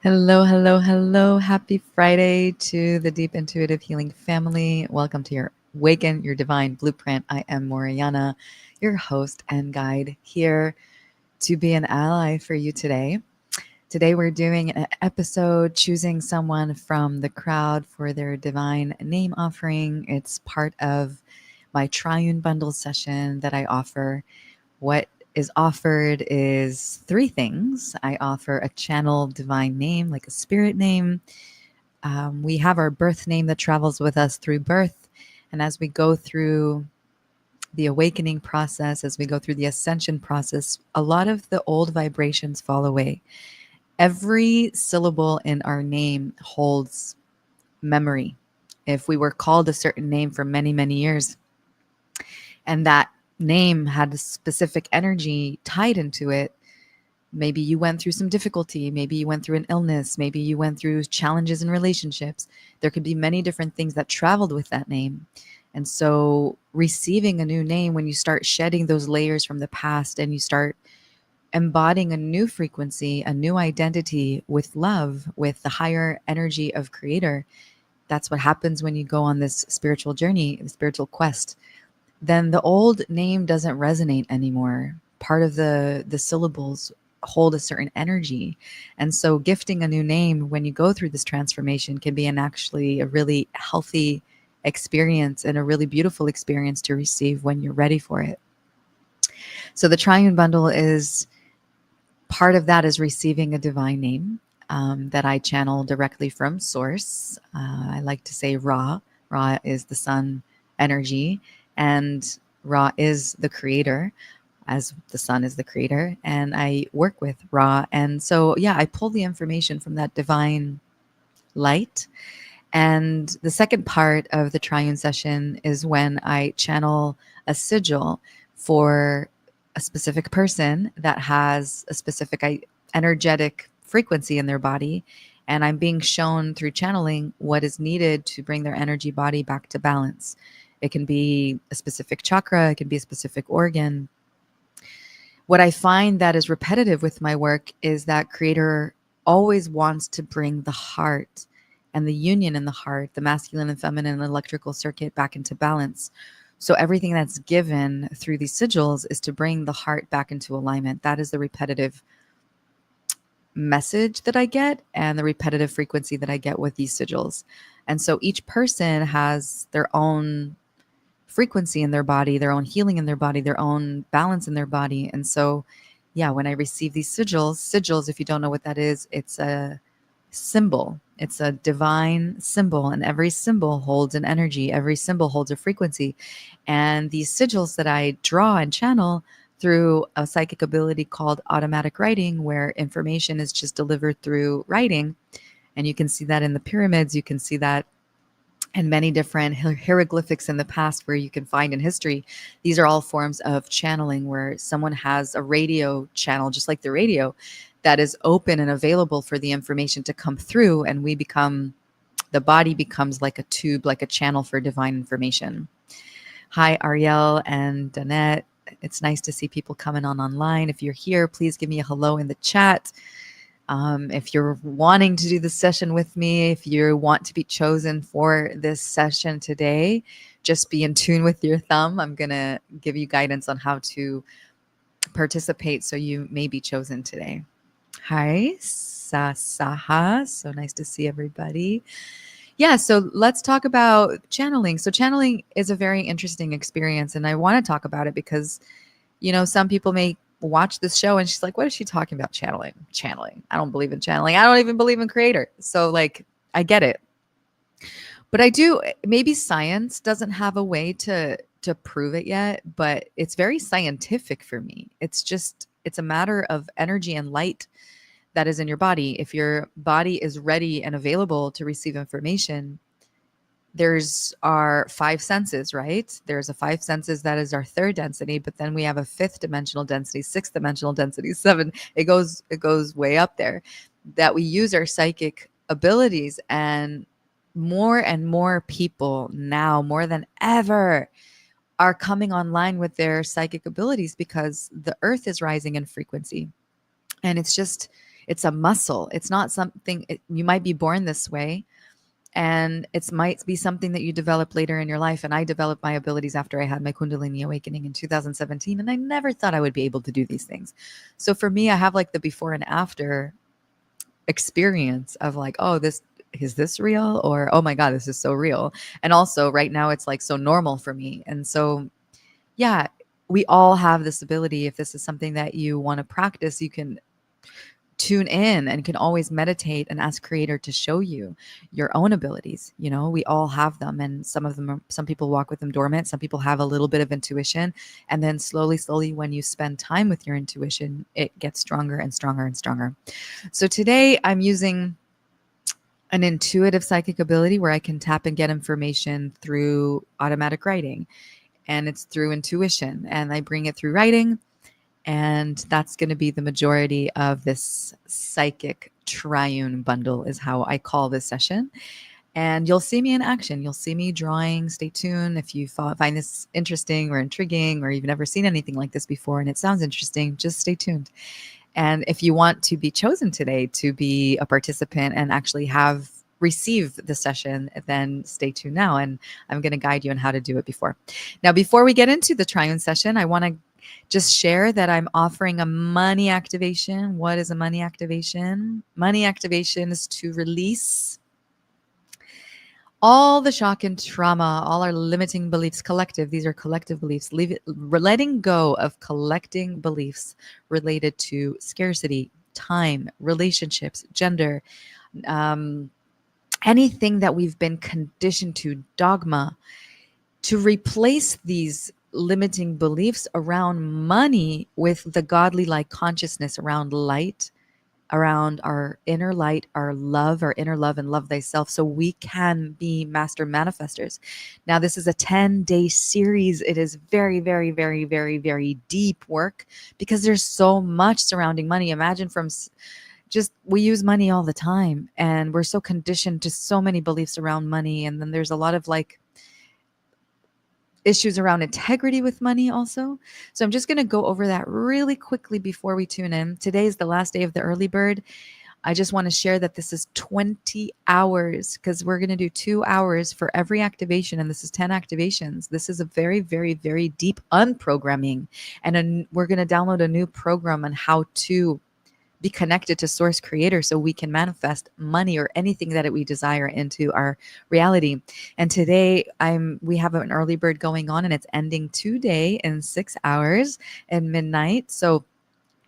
Hello, hello, hello. Happy Friday to the Deep Intuitive Healing family. Welcome to your Awaken Your Divine Blueprint. I am Morayana, your host and guide here to be an ally for you today. Today, we're doing an episode choosing someone from the crowd for their divine name offering. It's part of my Triune Bundle session that I offer. What is offered is three things. I offer a channel divine name, like a spirit name. We have our birth name that travels with us through birth. And as we go through the awakening process, as we go through the ascension process, a lot of the old vibrations fall away. Every syllable in our name holds memory. If we were called a certain name for many, many years, and that name had a specific energy tied into it, maybe you went through some difficulty, maybe you went through an illness, maybe you went through challenges in relationships. There could be many different things that traveled with that name. And so receiving a new name, when you start shedding those layers from the past and you start embodying a new frequency, a new identity with love, with the higher energy of creator, that's what happens when you go on this spiritual journey, the spiritual quest. Then the old name doesn't resonate anymore. Part of the syllables hold a certain energy. And so gifting a new name when you go through this transformation can be actually a really healthy experience and a really beautiful experience to receive when you're ready for it. So the Triune Bundle is part of that, is receiving a divine name that I channel directly from source. I like to say Ra. Ra is the sun energy, and Ra is the creator, as the sun is the creator. And I work with Ra. And so, yeah, I pull the information from that divine light. And the second part of the Triune session is when I channel a sigil for a specific person that has a specific energetic frequency in their body. And I'm being shown through channeling what is needed to bring their energy body back to balance. It can be a specific chakra, it can be a specific organ. What I find that is repetitive with my work is that creator always wants to bring the heart and the union in the heart, the masculine and feminine electrical circuit, back into balance. So everything that's given through these sigils is to bring the heart back into alignment. That is the repetitive message that I get and the repetitive frequency that I get with these sigils. And so each person has their own frequency in their body, their own healing in their body, their own balance in their body. And so, yeah, when I receive these sigils, if you don't know what that is, it's a symbol. It's a divine symbol, and every symbol holds an energy. Every symbol holds a frequency. And these sigils that I draw and channel through a psychic ability called automatic writing, where information is just delivered through writing. And you can see that in the pyramids. You can see that and many different hieroglyphics in the past where you can find in history. These are all forms of channeling where someone has a radio channel, just like the radio, that is open and available for the information to come through. And the body becomes like a tube, like a channel for divine information. Hi, Ariel and Danette. It's nice to see people coming on online. If you're here, please give me a hello in the chat. If you're wanting to do the session with me, if you want to be chosen for this session today, just be in tune with your thumb. I'm going to give you guidance on how to participate so you may be chosen today. Hi, Sasaha. So nice to see everybody. Yeah, so let's talk about channeling. So channeling is a very interesting experience, and I want to talk about it because, some people may watch this show and she's like, what is she talking about? Channeling. I don't believe in channeling. I don't even believe in creator. So I get it. But I do. Maybe science doesn't have a way to prove it yet, but it's very scientific for me. It's a matter of energy and light that is in your body. If your body is ready and available to receive information, there's our five senses, right? There's a five senses that is our third density, but then we have a fifth dimensional density, sixth dimensional density, seven. It goes way up there, that we use our psychic abilities. And more people now, more than ever, are coming online with their psychic abilities because the earth is rising in frequency. And It's a muscle. It's not something you might be born this way, and it might be something that you develop later in your life. And I developed my abilities after I had my Kundalini awakening in 2017, and I never thought I would be able to do these things. So for me, I have like the before and after experience of like, oh, this is this real, or oh my god, this is so real. And also right now it's like so normal for me. And so yeah, we all have this ability. If this is something that you want to practice, you can tune in and can always meditate and ask creator to show you your own abilities. You know, we all have them, and some of them are, some people walk with them dormant, some people have a little bit of intuition, and then slowly when you spend time with your intuition, it gets stronger and stronger and stronger. So today I'm using an intuitive psychic ability where I can tap and get information through automatic writing, and it's through intuition, and I bring it through writing. And that's going to be the majority of this psychic triune bundle, is how I call this session. And you'll see me in action. You'll see me drawing. Stay tuned. If you find this interesting or intriguing, or you've never seen anything like this before and it sounds interesting, just stay tuned. And if you want to be chosen today to be a participant and actually have receive the session, then stay tuned now. And I'm going to guide you on how to do it before. Now, before we get into the triune session, I want to just share that I'm offering a money activation. What is a money activation? Money activation is to release all the shock and trauma, all our limiting beliefs, collective. These are collective beliefs. Letting go of collecting beliefs related to scarcity, time, relationships, gender, anything that we've been conditioned to, dogma, to replace these limiting beliefs around money with the godly like consciousness around light, around our inner light, our inner love, and love thyself, so we can be master manifestors. Now, this is a 10-day series. It is very, very, very, very, very deep work because there's so much surrounding money. Imagine from just, we use money all the time, and we're so conditioned to so many beliefs around money. And then there's a lot of like issues around integrity with money also. So I'm just going to go over that really quickly before we tune in. Today is the last day of the early bird. I just want to share that this is 20 hours because we're going to do 2 hours for every activation. And this is 10 activations. This is a very, very, very deep unprogramming. And we're going to download a new program on how to be connected to source creator so we can manifest money or anything that we desire into our reality. And today we have an early bird going on, and it's ending today in 6 hours and midnight. So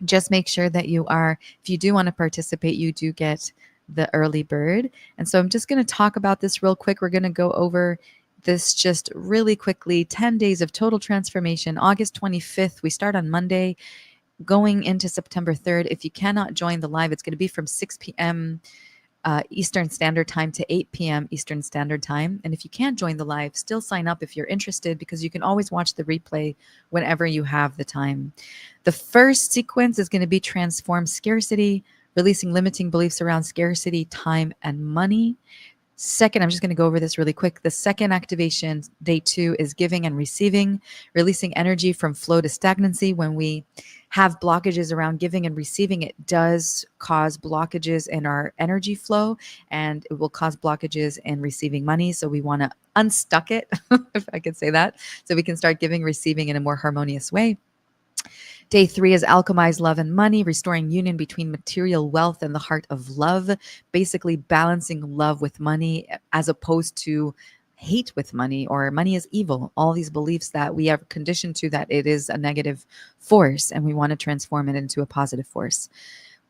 just make sure that if you do want to participate, you do get the early bird. And so I'm just going to talk about this real quick. We're going to go over this just really quickly. 10 days of total transformation. August 25th. We start on Monday, going into September 3rd. If you cannot join the live, it's going to be from 6 p.m. Eastern Standard Time to 8 p.m. Eastern Standard Time. And if you can't join the live, still sign up if you're interested, because you can always watch the replay whenever you have the time. The first sequence is going to be Transform Scarcity, releasing limiting beliefs around scarcity, time, and money. Second, I'm just going to go over this really quick. The second activation, day 2, is Giving and Receiving, releasing energy from flow to stagnancy. When we have blockages around giving and receiving, it does cause blockages in our energy flow, and it will cause blockages in receiving money. So we want to unstuck it, if I could say that, so we can start giving, receiving in a more harmonious way. Day 3 is Alchemize Love and Money, restoring union between material wealth and the heart of love, basically balancing love with money as opposed to hate with money, or money is evil. All these beliefs that we are conditioned to, that it is a negative force, and we want to transform it into a positive force.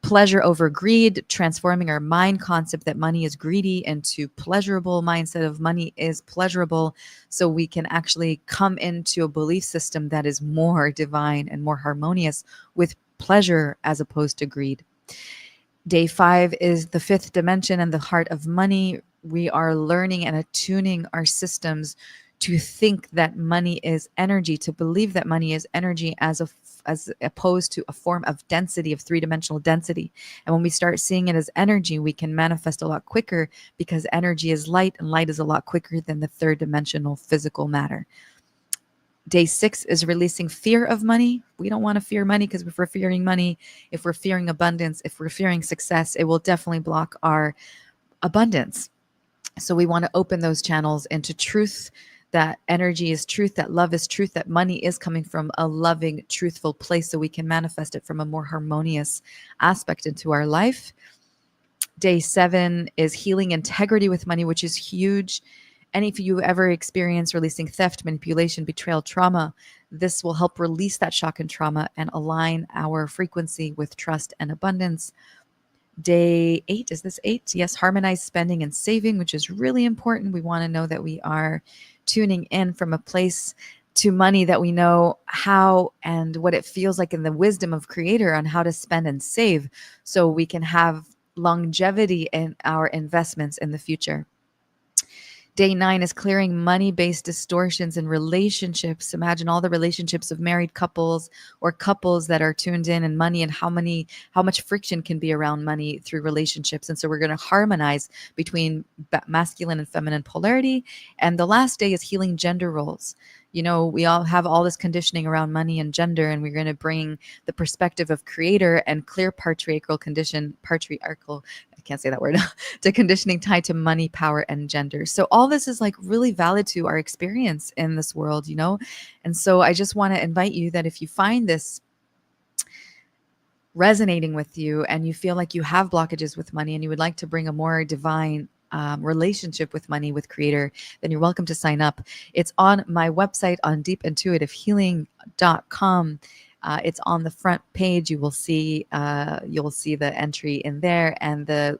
Pleasure over greed, transforming our mind concept that money is greedy into pleasurable mindset of money is pleasurable, so we can actually come into a belief system that is more divine and more harmonious with pleasure as opposed to greed. Day 5 is the 5th dimension and the heart of money. We are learning and attuning our systems to think that money is energy, to believe that money is energy as opposed to a form of density, of 3-dimensional density. And when we start seeing it as energy, we can manifest a lot quicker, because energy is light, and light is a lot quicker than the 3rd dimensional physical matter. Day 6 is releasing fear of money. We don't want to fear money, because if we're fearing money, if we're fearing abundance, if we're fearing success, it will definitely block our abundance. So we want to open those channels into truth, that energy is truth, that love is truth, that money is coming from a loving, truthful place, so we can manifest it from a more harmonious aspect into our life. Day 7 is healing integrity with money, which is huge. And if you ever experience releasing theft, manipulation, betrayal, trauma, this will help release that shock and trauma and align our frequency with trust and abundance. Day 8, is this 8? Yes, harmonize spending and saving, which is really important. We want to know that we are tuning in from a place to money that we know how and what it feels like in the wisdom of Creator on how to spend and save, so we can have longevity in our investments in the future. Day 9 is clearing money-based distortions in relationships. Imagine all the relationships of married couples or couples that are tuned in, and money, and how much friction can be around money through relationships. And so we're going to harmonize between masculine and feminine polarity. And the last day is healing gender roles. You know, we all have all this conditioning around money and gender, and we're going to bring the perspective of Creator and clear patriarchal, I can't say that word, to conditioning tied to money, power, and gender. So all this is like really valid to our experience in this world, you know? And so I just want to invite you that if you find this resonating with you and you feel like you have blockages with money and you would like to bring a more divine relationship with money, with Creator, then you're welcome to sign up. It's on my website on deepintuitivehealing.com. It's on the front page. You'll see the entry in there, and the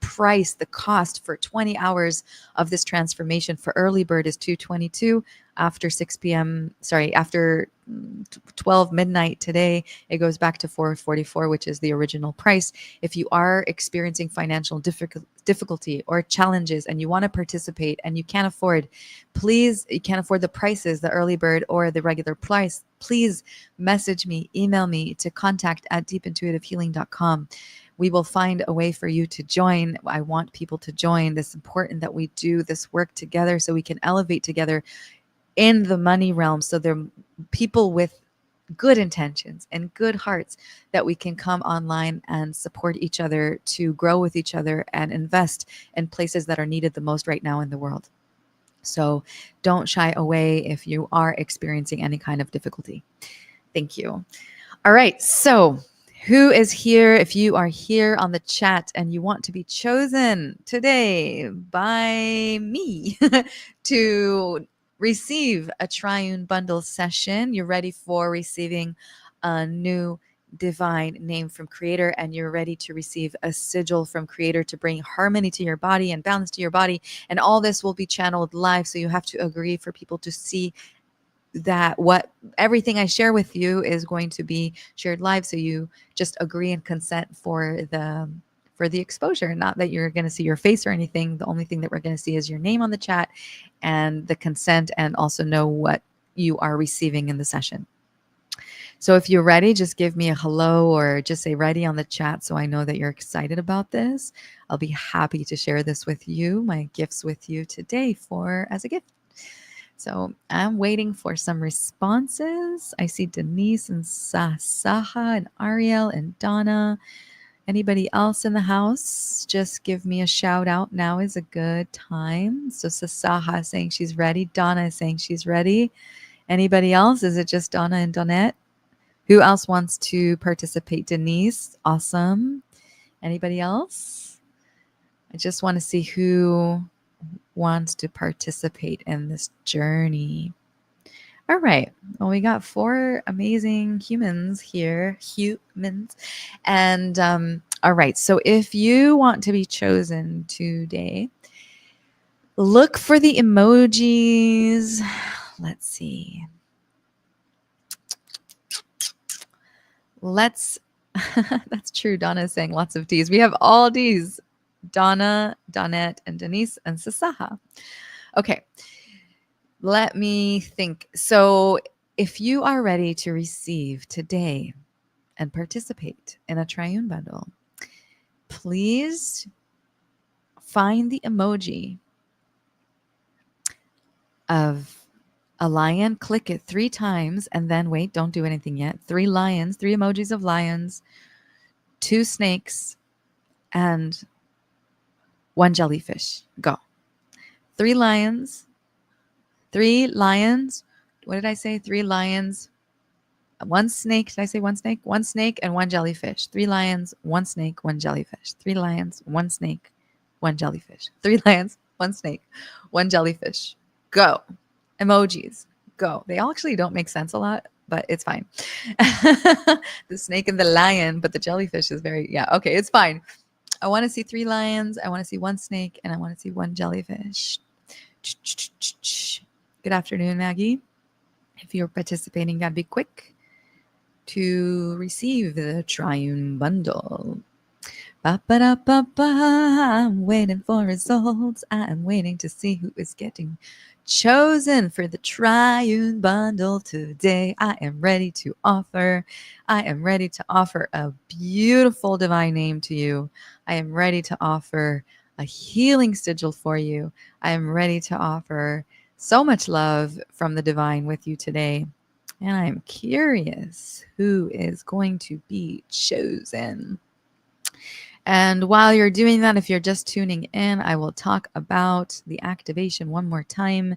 price, the cost for 20 hours of this transformation for early bird is $222. After 6 p.m., after 12 midnight today, it goes back to $444, which is the original price. If you are experiencing financial difficulty or challenges and you want to participate and you can't afford the prices, the early bird or the regular price, please message me, email me to contact@deepintuitivehealing.com. We will find a way for you to join. I want people to join. It's important that we do this work together so we can elevate together in the money realm. So there are people with good intentions and good hearts that we can come online and support each other to grow with each other and invest in places that are needed the most right now in the world. So don't shy away if you are experiencing any kind of difficulty. Thank you. All right. So who is here? If you are here on the chat and you want to be chosen today by me to receive a Triune Bundle session, you're ready for receiving a new divine name from Creator, and you're ready to receive a sigil from Creator to bring harmony to your body and balance to your body. And all this will be channeled live. So you have to agree for people to see that what everything I share with you is going to be shared live. So you just agree and consent for the exposure, not that you're going to see your face or anything. The only thing that we're going to see is your name on the chat and the consent, and also know what you are receiving in the session. So if you're ready, just give me a hello or just say ready on the chat so I know that you're excited about this. I'll be happy to share this with you, my gifts with you today as a gift. So I'm waiting for some responses. I see Denise and Saha and Ariel and Donna. Anybody else in the house? Just give me a shout out. Now is a good time. So Saha is saying she's ready. Donna is saying she's ready. Anybody else? Is it just Donna and Donette? Who else wants to participate? Denise, awesome. Anybody else? I just want to see who wants to participate in this journey. All right. Well, we got 4 amazing humans here. And all right. So if you want to be chosen today, look for the emojis. Let's see. That's true. Donna is saying lots of D's. We have all D's. Donna, Donette, and Denise, and Sasaha. Okay. Let me think. So if you are ready to receive today and participate in a Triune Bundle, please find the emoji of a lion, click it 3 times, and then wait, don't do anything yet. 3 lions, 3 emojis of lions, 2 snakes, and 1 jellyfish. Go. 3 lions, 3 lions. What did I say? 3 lions, 1 snake. Did I say 1 snake? 1 snake and 1 jellyfish. 3 lions, 1 snake, 1 jellyfish. 3 lions, 1 snake, 1 jellyfish. 3 lions, 1 snake, 1 jellyfish. Go. Emojis. Go. They all actually don't make sense a lot, but it's fine. The snake and the lion, but the jellyfish is very, yeah, okay, it's fine. I want to see 3 lions. I want to see 1 snake, and I want to see 1 jellyfish. Good afternoon, Maggie. If you're participating, gotta be quick to receive the Triune Bundle. Ba-ba-da-ba-ba. I'm waiting for results. I'm waiting to see who is getting chosen for the Triune Bundle today. I am ready to offer. I am ready to offer a beautiful divine name to you. I am ready to offer a healing sigil for you. I am ready to offer so much love from the divine with you today. And I'm curious who is going to be chosen. And while you're doing that, if you're just tuning in, I will talk about the activation one more time.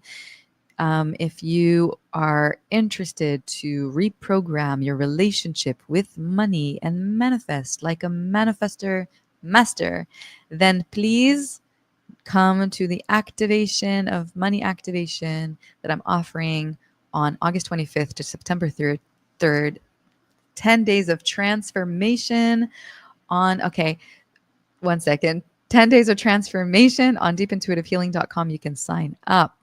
If you are interested to reprogram your relationship with money and manifest like a manifester master, then please come to the activation of money activation that I'm offering on August 25th to September 3rd. 10 days of transformation on, okay, 1 second. 10 days of transformation on deepintuitivehealing.com. You can sign up.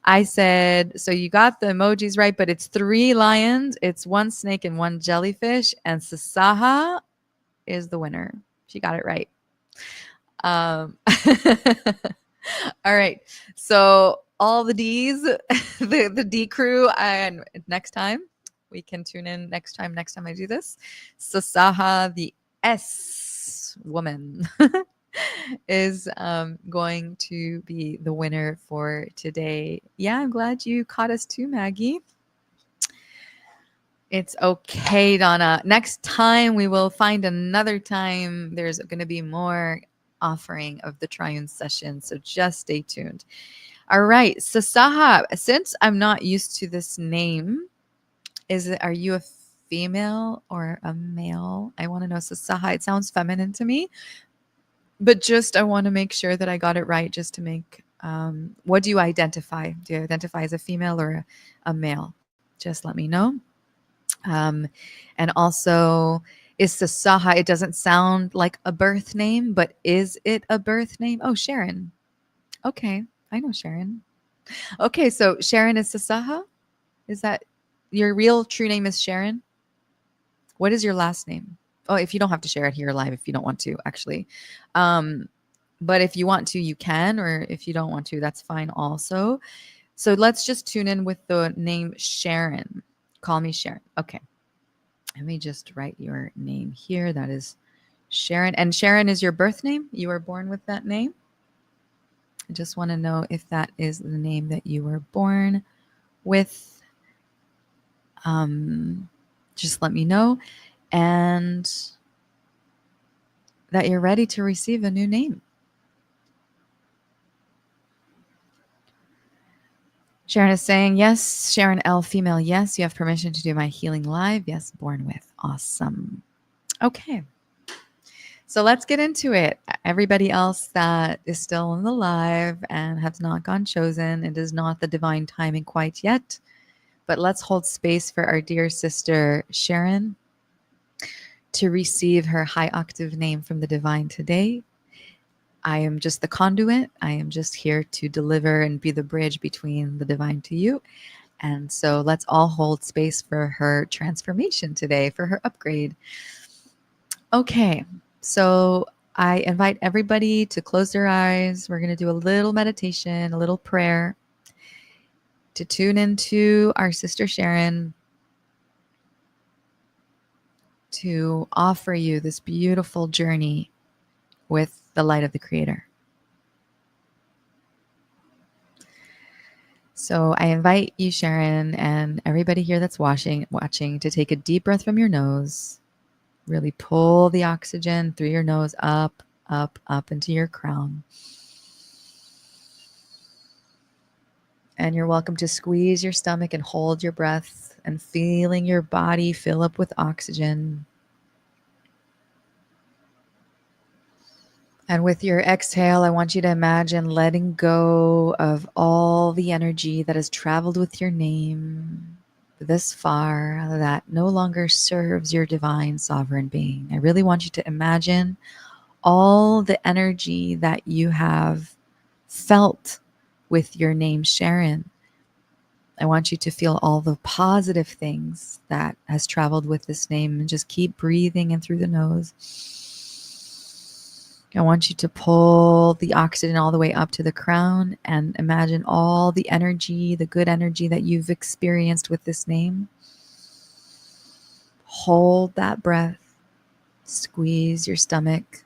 I said, so you got the emojis right, but it's 3 lions, it's 1 snake and 1 jellyfish, and Sasaha is the winner. She got it right. All right. So all the D's, the D crew, and next time we can tune in next time I do this. Sasaha, the S woman, is going to be the winner for today. Yeah, I'm glad you caught us too, Maggie. It's okay, Donna. Next time we will find another time. There's going to be more offering of the Triune Sessions, so just stay tuned. All right, Sasaha, since I'm not used to this name, are you a female or a male? I want to know, Sasaha. It sounds feminine to me, but just I want to make sure that I got it right, just to make, what do you identify? Do you identify as a female or a male? Just let me know. And also, is Sasaha, it doesn't sound like a birth name, but is it a birth name? Oh, Sharon. Okay, I know Sharon. Okay, so Sharon is Sasaha? Is that your real true name is Sharon? What is your last name? Oh, if you don't have to share it here live, if you don't want to, actually. But if you want to, you can, or if you don't want to, that's fine also. So let's just tune in with the name Sharon. Call me Sharon. Okay. Let me just write your name here. That is Sharon. And Sharon is your birth name? You were born with that name? I just want to know if that is the name that you were born with. Just let me know. And that you're ready to receive a new name. Sharon is saying, yes. Sharon L, female, yes. You have permission to do my healing live. Yes, born with. Awesome. Okay. So let's get into it. Everybody else that is still in the live and has not gone chosen, it is not the divine timing quite yet. But let's hold space for our dear sister, Sharon, to receive her high octave name from the divine today. I am just the conduit. I am just here to deliver and be the bridge between the divine to you. And so let's all hold space for her transformation today, for her upgrade. Okay, so I invite everybody to close their eyes. We're going to do a little meditation, a little prayer to tune into our sister Sharon, to offer you this beautiful journey with the light of the Creator. So I invite you, Sharon, and everybody here that's watching, to take a deep breath from your nose. Really pull the oxygen through your nose up, up, up into your crown. And you're welcome to squeeze your stomach and hold your breath and feeling your body fill up with oxygen. And with your exhale, I want you to imagine letting go of all the energy that has traveled with your name this far that no longer serves your divine sovereign being. I really want you to imagine all the energy that you have felt with your name, Sharon. I want you to feel all the positive things that has traveled with this name, and just keep breathing in through the nose. I want you to pull the oxygen all the way up to the crown and imagine all the energy, the good energy that you've experienced with this name. Hold that breath, squeeze your stomach.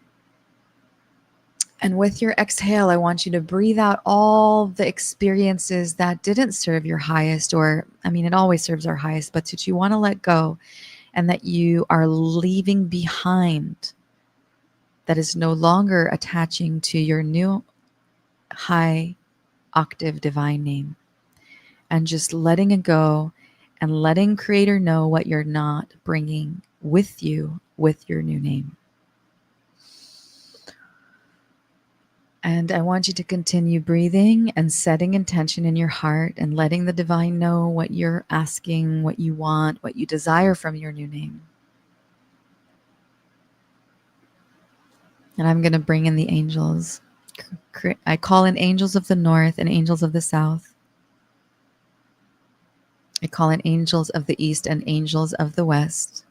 And with your exhale, I want you to breathe out all the experiences that didn't serve your highest, or, it always serves our highest, but that you want to let go and that you are leaving behind, that is no longer attaching to your new high octave divine name, and just letting it go and letting Creator know what you're not bringing with you with your new name. And I want you to continue breathing and setting intention in your heart and letting the divine know what you're asking, what you want, what you desire from your new name. And I'm going to bring in the angels. I call in angels of the north and angels of the south. I call in angels of the east and angels of the west.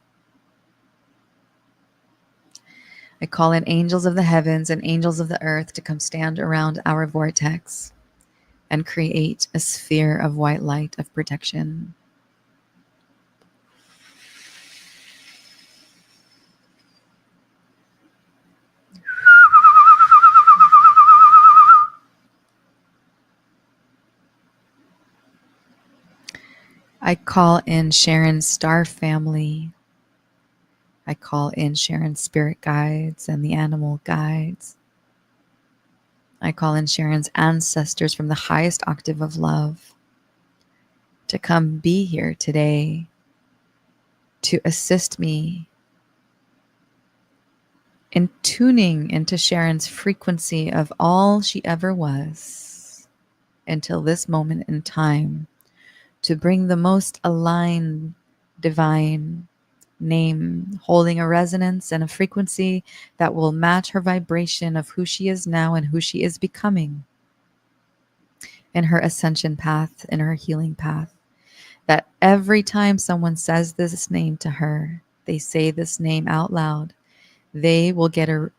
I call in angels of the heavens and angels of the earth to come stand around our vortex and create a sphere of white light of protection. I call in Sharon's star family. I call in Sharon's spirit guides and the animal guides. I call in Sharon's ancestors from the highest octave of love to come be here today to assist me in tuning into Sharon's frequency of all she ever was until this moment in time, to bring the most aligned divine name, holding a resonance and a frequency that will match her vibration of who she is now and who she is becoming in her ascension path, in her healing path. That every time someone says this name to her, they say this name out loud, they will get an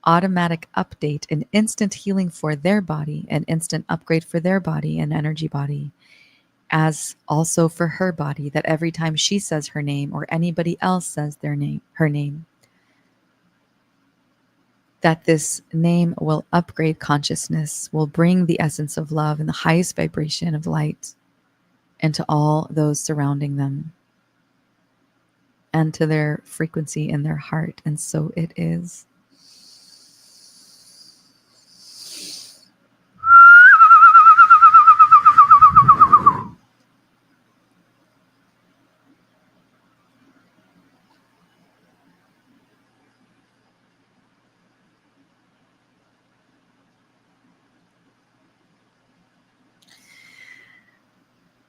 automatic update, an instant healing for their body, an instant upgrade for their body and energy body, as also for her body, that every time she says her name or anybody else says her name, that this name will upgrade consciousness, will bring the essence of love and the highest vibration of light into all those surrounding them and to their frequency in their heart. And so it is.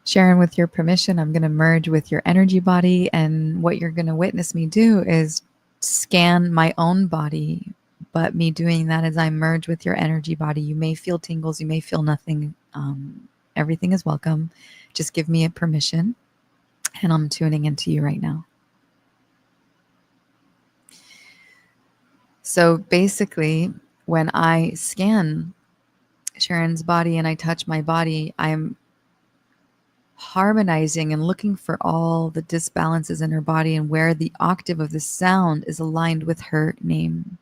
Sharon, with your permission, I'm going to merge with your energy body, and what you're going to witness me do is scan my own body, but me doing that as I merge with your energy body. You may feel tingles, you may feel nothing. Everything is welcome. Just give me a permission, and I'm tuning into you right now. So basically, when I scan Sharon's body and I touch my body, I'm harmonizing and looking for all the disbalances in her body and where the octave of the sound is aligned with her name.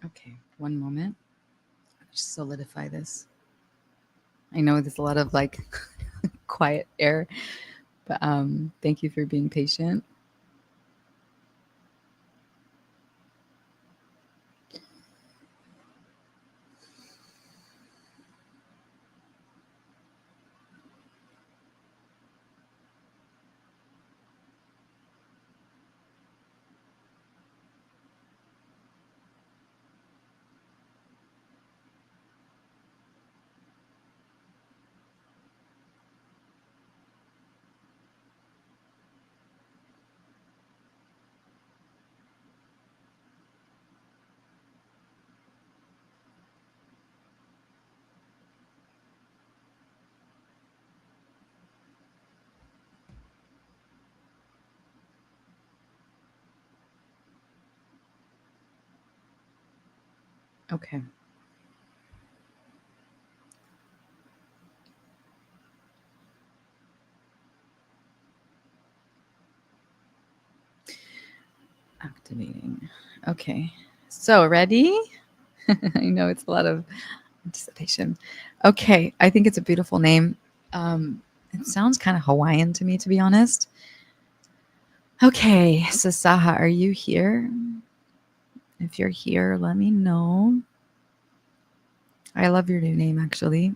Okay, one moment. Just solidify this. I know there's a lot of like quiet air, but thank you for being patient. Okay. Activating. Okay. So ready? I know it's a lot of anticipation. Okay. I think it's a beautiful name. It sounds kind of Hawaiian to me, to be honest. Okay. So Saha, are you here? If you're here, let me know. I love your new name, actually.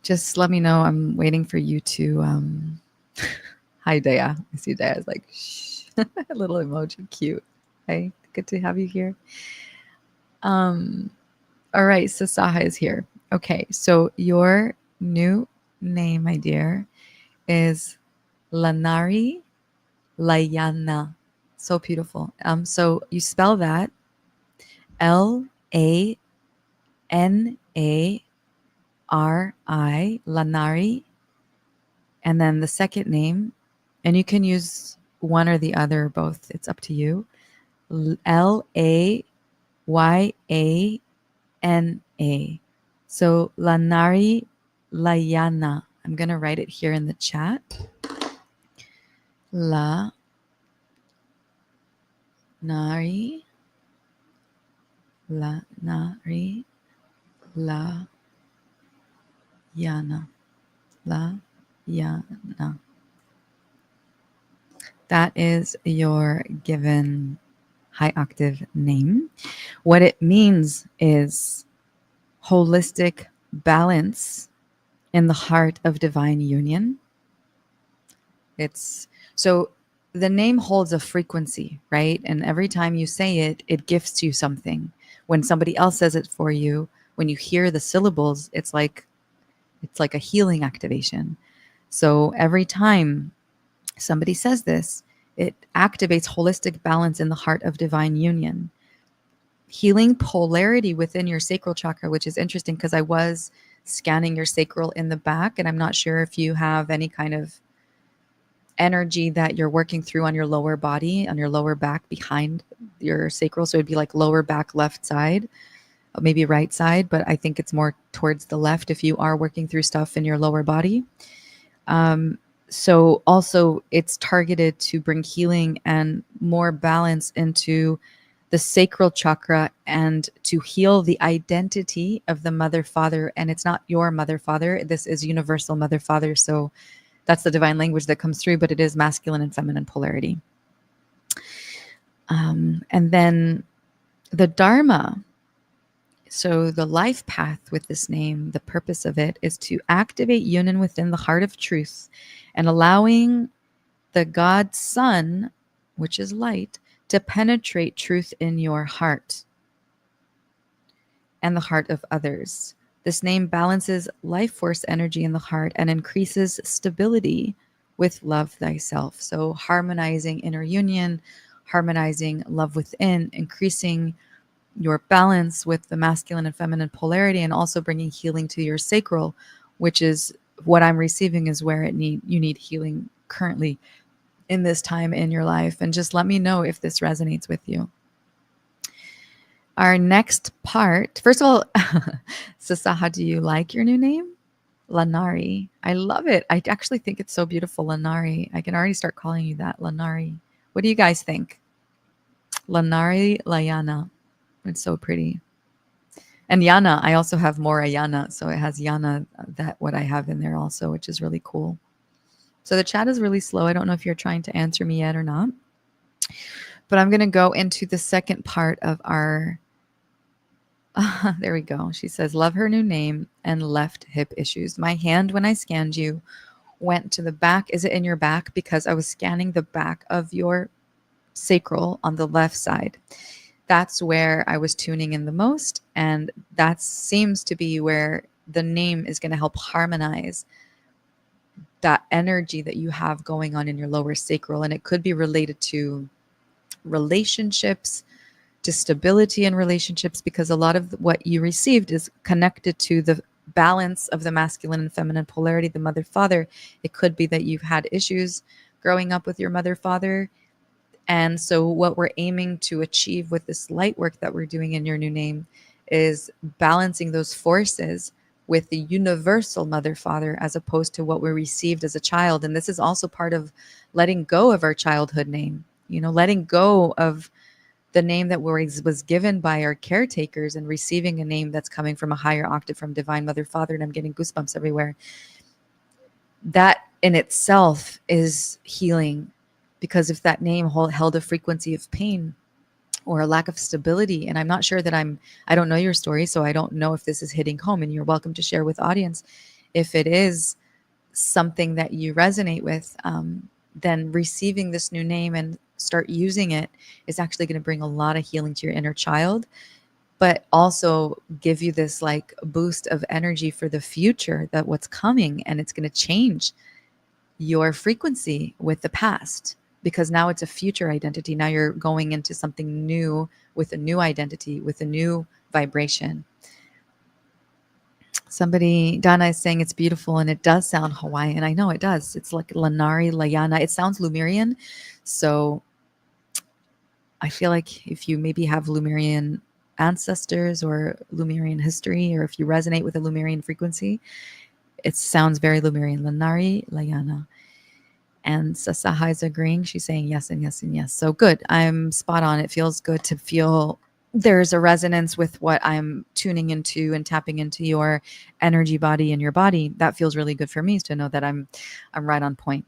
Just let me know. I'm waiting for you to. Hi, Dea. I see Dea's like, shh. A little emoji. Cute. Hey, good to have you here. Um, all right. So Saha is here. Okay. So your new name, my dear, is Lanari Layana. So beautiful. So you spell that Lanari, Lanari, and then the second name, and you can use one or the other, or both. It's up to you. LaYana. So Lanari Layana. I'm going to write it here in the chat. La Nari La Nari La Yana. La Yana. That is your given high octave name. What it means is holistic balance in the heart of divine union. It's so the name holds a frequency, right? And every time you say it, it gifts you something. When somebody else says it for you, when you hear the syllables, it's like a healing activation. So every time somebody says this, it activates holistic balance in the heart of divine union. Healing polarity within your sacral chakra, which is interesting because I was scanning your sacral in the back, and I'm not sure if you have any kind of energy that you're working through on your lower body, on your lower back behind your sacral. So it'd be like lower back left side, maybe right side, but I think it's more towards the left if you are working through stuff in your lower body. So also it's targeted to bring healing and more balance into the sacral chakra and to heal the identity of the mother father. And it's not your mother father. This is universal mother father. So that's the divine language that comes through, but it is masculine and feminine polarity. And then the Dharma. So the life path with this name, the purpose of it is to activate union within the heart of truth and allowing the God Son, which is light, to penetrate truth in your heart and the heart of others. This name balances life force energy in the heart and increases stability with love thyself. So harmonizing inner union, harmonizing love within, increasing your balance with the masculine and feminine polarity, and also bringing healing to your sacral, which is what I'm receiving is where you need healing currently in this time in your life. And just let me know if this resonates with you. Our next part, first of all, Sasaha, do you like your new name? Lanari. I love it. I actually think it's so beautiful, Lanari. I can already start calling you that, Lanari. What do you guys think? Lanari Layana. It's so pretty. And Yana, I also have Morayana. So it has Yana, that what I have in there also, which is really cool. So the chat is really slow. I don't know if you're trying to answer me yet or not. But I'm going to go into the second part of our... there we go. She says, love her new name and left hip issues. My hand, when I scanned you, went to the back. Is it in your back? Because I was scanning the back of your sacral on the left side. That's where I was tuning in the most. And that seems to be where the name is going to help harmonize that energy that you have going on in your lower sacral. And it could be related to relationships, to stability in relationships, because a lot of what you received is connected to the balance of the masculine and feminine polarity, the mother father. It could be that you've had issues growing up with your mother father. And so what we're aiming to achieve with this light work that we're doing in your new name is balancing those forces with the universal mother father, as opposed to what we received as a child. And this is also part of letting go of our childhood name, letting go of the name that was given by our caretakers and receiving a name that's coming from a higher octave from Divine Mother Father. And I'm getting goosebumps everywhere. That in itself is healing, because if that name held a frequency of pain or a lack of stability, and I'm not sure that I don't know your story, so I don't know if this is hitting home, and you're welcome to share with audience. If it is something that you resonate with, then receiving this new name and start using it is actually going to bring a lot of healing to your inner child, but also give you this like boost of energy for the future, that what's coming, and it's going to change your frequency with the past, because now it's a future identity. Now you're going into something new with a new identity, with a new vibration. Somebody, Donna, is saying it's beautiful, and it does sound Hawaiian. I know it does. It's like Lanari Layana. It sounds Lemurian. So I feel like if you maybe have Lemurian ancestors or Lemurian history, or if you resonate with a Lemurian frequency, it sounds very Lemurian. Lanari Layana. And Sasaha is agreeing. She's saying yes and yes and yes. So good. I'm spot on. It feels good to feel there's a resonance with what I'm tuning into and tapping into your energy body and your body. That feels really good for me to know that I'm right on point.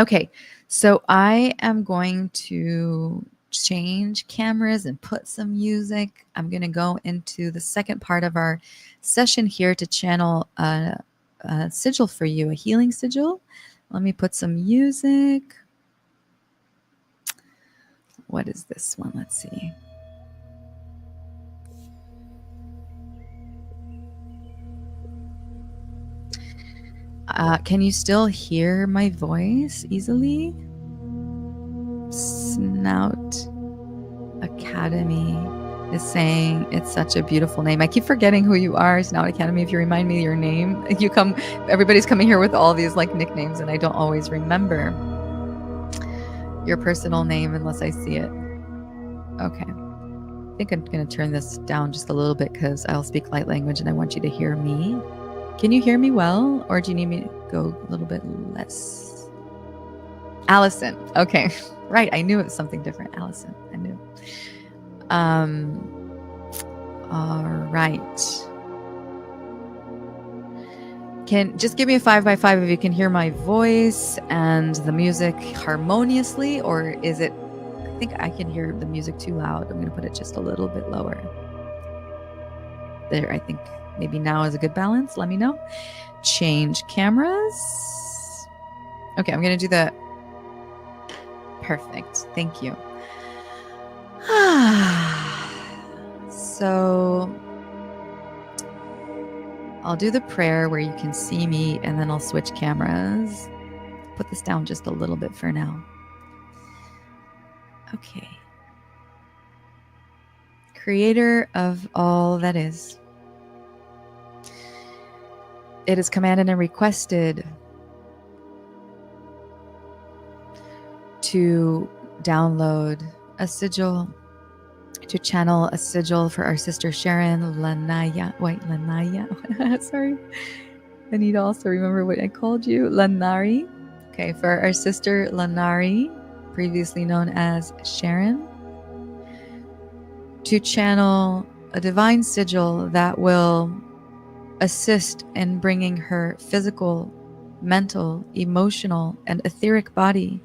Okay. So I am going to change cameras and put some music. I'm going to go into the second part of our session here to channel a sigil for you, a healing sigil. Let me put some music. What is this one? Let's see. Can you still hear my voice easily? Snout Academy is saying it's such a beautiful name. I keep forgetting who you are, Snout Academy. If you remind me your name, everybody's coming here with all these like nicknames, and I don't always remember your personal name unless I see it. Okay. I think I'm going to turn this down just a little bit because I'll speak light language and I want you to hear me. Can you hear me well, or do you need me to go a little bit less? Allison. Okay. Right. I knew it was something different. Allison. I knew. All right. Can just give me a 5x5 if you can hear my voice and the music harmoniously, or is it, I think I can hear the music too loud. I'm going to put it just a little bit lower. There, I think maybe now is a good balance. Let me know. Change cameras. Okay, I'm going to do the... Perfect. Thank you. So I'll do the prayer where you can see me, and then I'll switch cameras. Put this down just a little bit for now. Okay. Creator of all that is, it is commanded and requested to download a sigil, to channel a sigil for our sister Sharon Lanaya. Sorry. I need to also remember what I called you. Lanari. Okay, for our sister Lanari, previously known as Sharon. to channel a divine sigil that will assist in bringing her physical, mental, emotional, and etheric body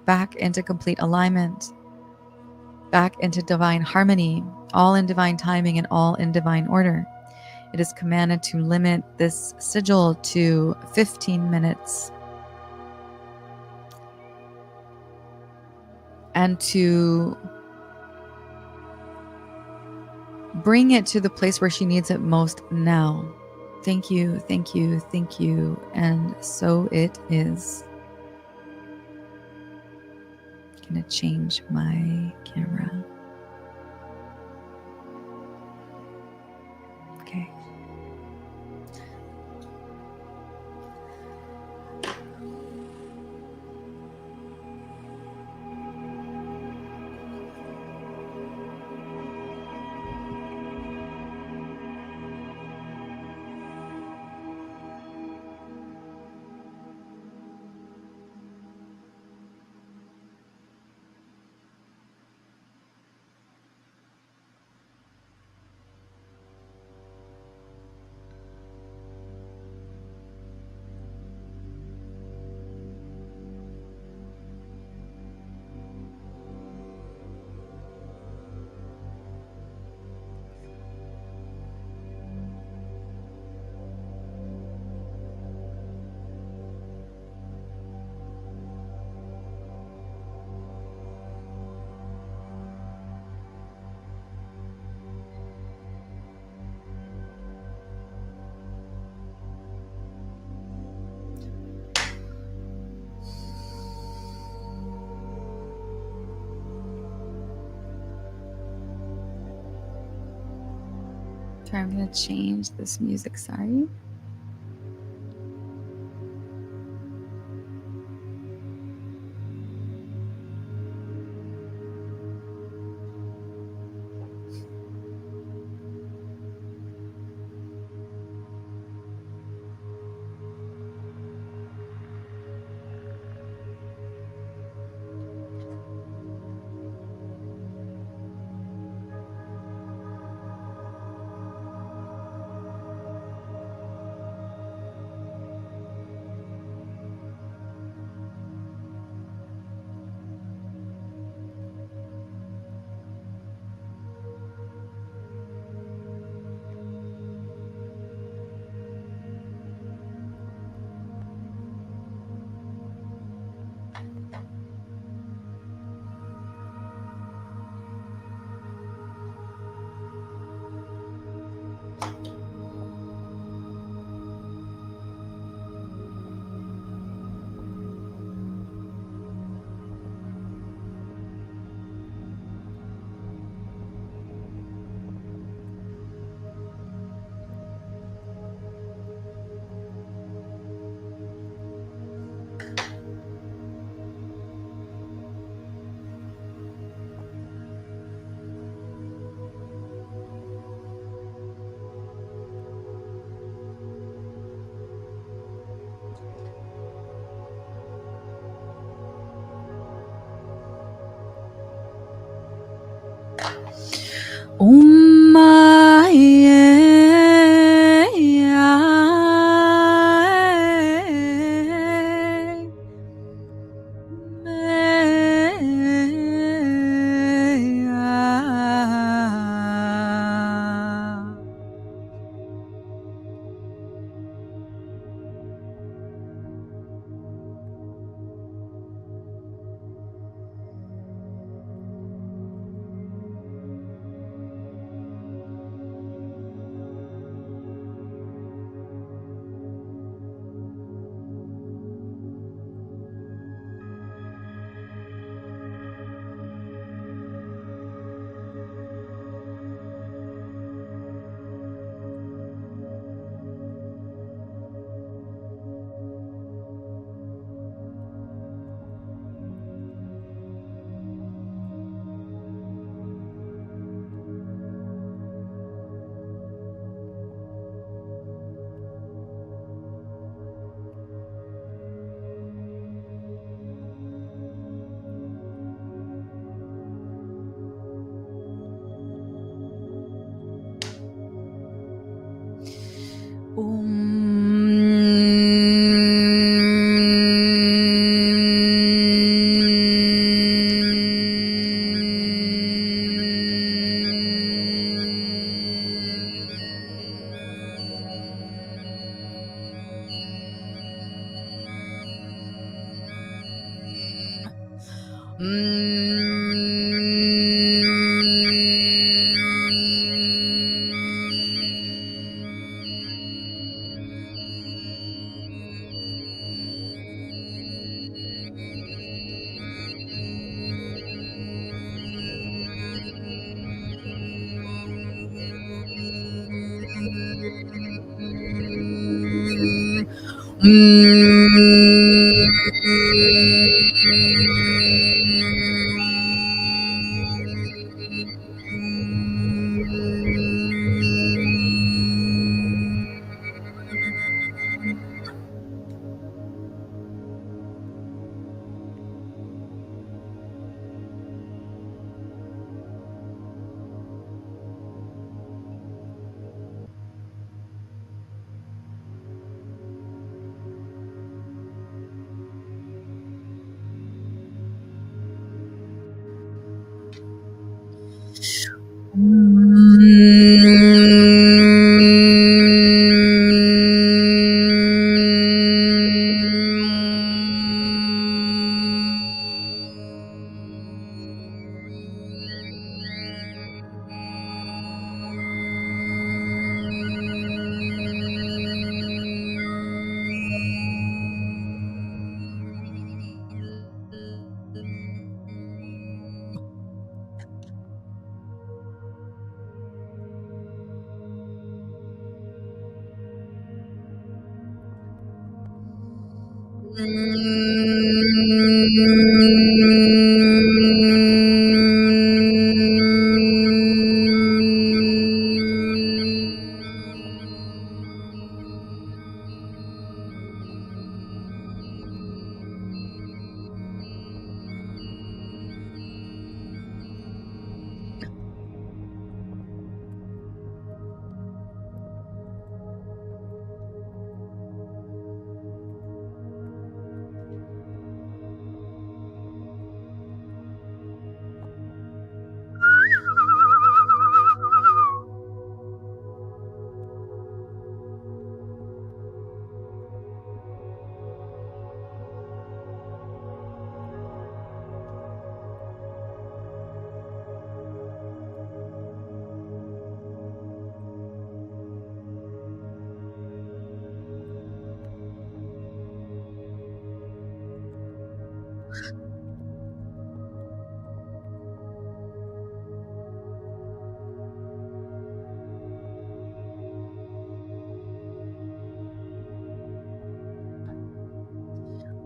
back into complete alignment, back into divine harmony, all in divine timing and all in divine order. It is commanded to limit this sigil to 15 minutes and to bring it to the place where she needs it most now. Thank you, thank you, thank you. And so it is. I'm gonna change my camera. Okay. So I'm gonna change this music, sorry.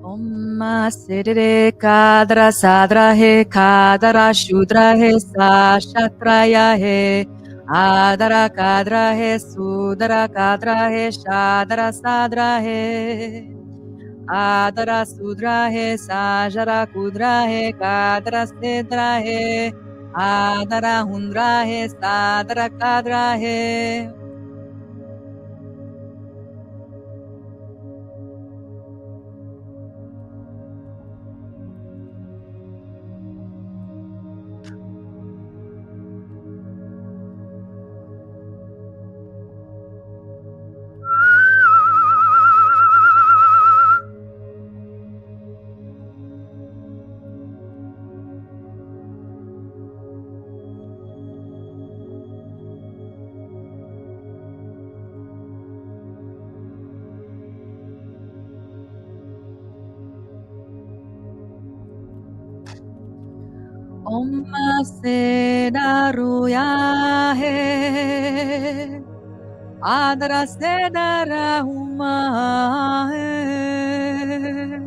Om Siddhire Kadra Sadra He Kadara Shudra He Sashatraya He Adara Kadra He Sudara Kadra He Shadara Sadra He Adara Sudra He Sajara Kudra He Kadra Sidra He Adara Hundra He Sadara Kadra He. Om Sedaruya He Adara Sedara Huma He.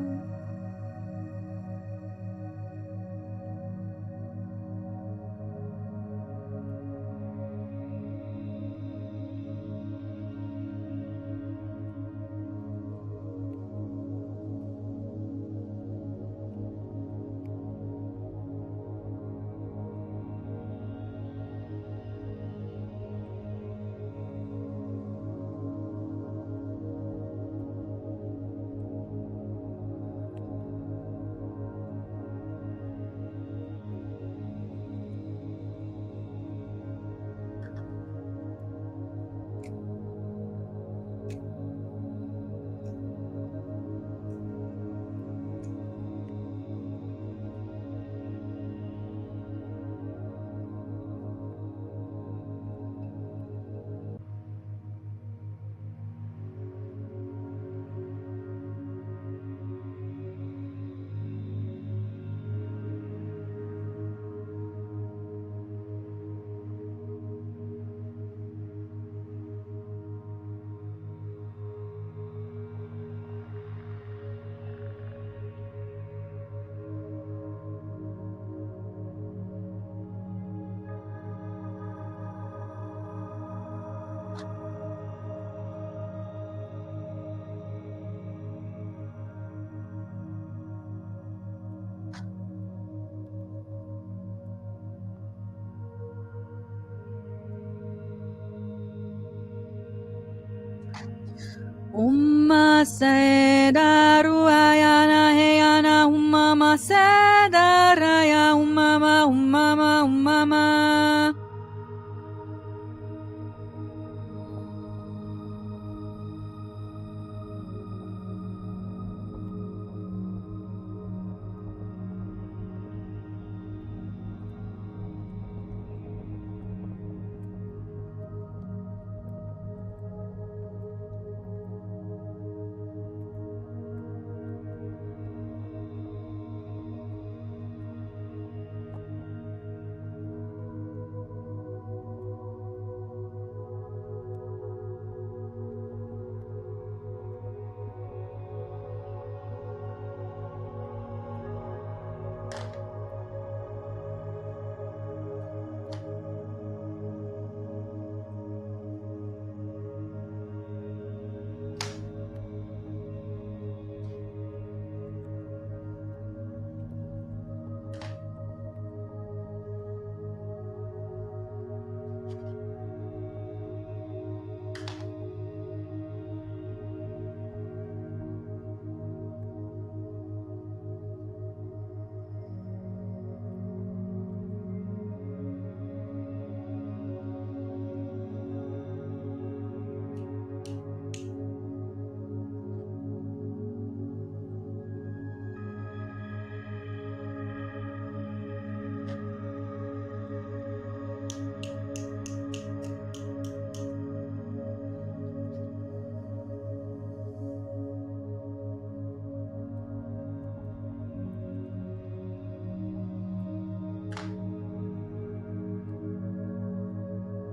Umma Seda Ruayana Heyana Ummama Seda Raya Ummama Ummama Ummama.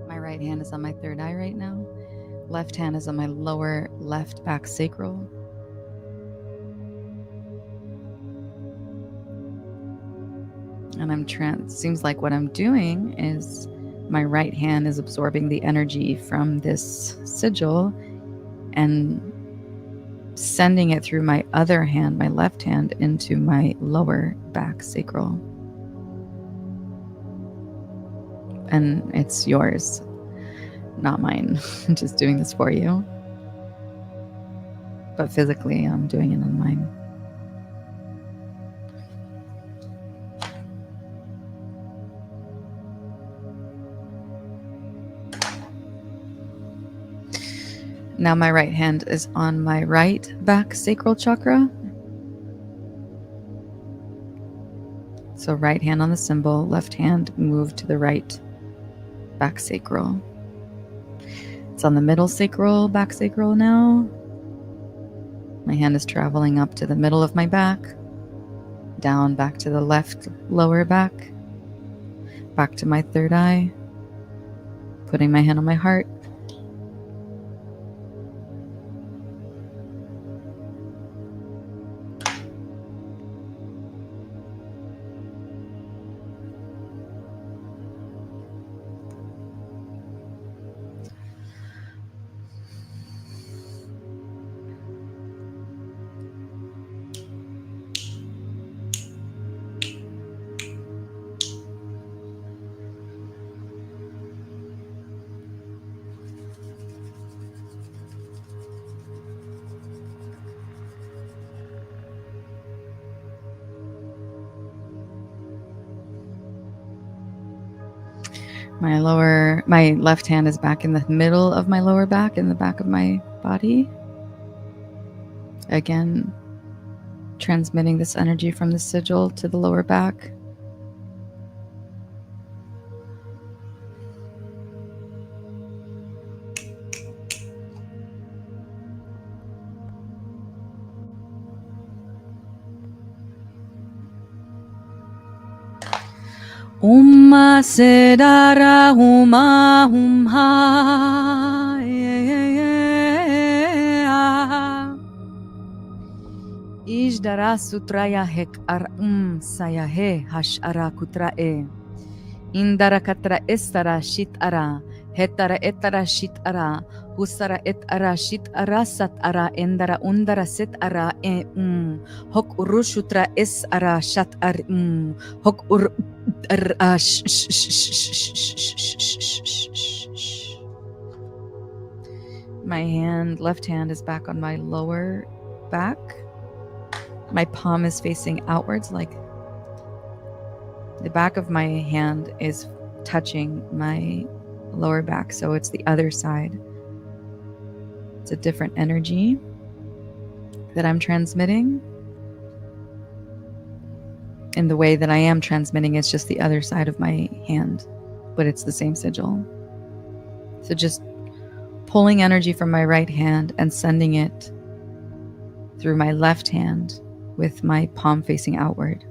My right hand is on my third eye right now. Left hand is on my lower left back sacral. And seems like what I'm doing is my right hand is absorbing the energy from this sigil and sending it through my other hand, my left hand, into my lower back sacral. And it's yours, not mine. I'm just doing this for you. But physically, I'm doing it on mine. Now my right hand is on my right back sacral chakra. So right hand on the symbol, left hand move to the right back sacral. It's on the middle sacral, back sacral now. My hand is traveling up to the middle of my back, down back to the left lower back, back to my third eye, putting my hand on my heart. My left hand is back in the middle of my lower back, in the back of my body. Again, transmitting this energy from the sigil to the lower back. Umma sedara huma humha Ijdara sutraya hek ar sayahe hashara kutrae Indara katra estara shit ara hetara etara shit ara husara et ara shit ara sat ara endara undara set ara hok urushutra es ara shat ar hok ur My left hand is back on my lower back. My palm is facing outwards, like the back of my hand is touching my lower back, so it's the other side. It's a different energy that I'm transmitting. And the way that I am transmitting is just the other side of my hand, but it's the same sigil. So just pulling energy from my right hand and sending it through my left hand with my palm facing outward.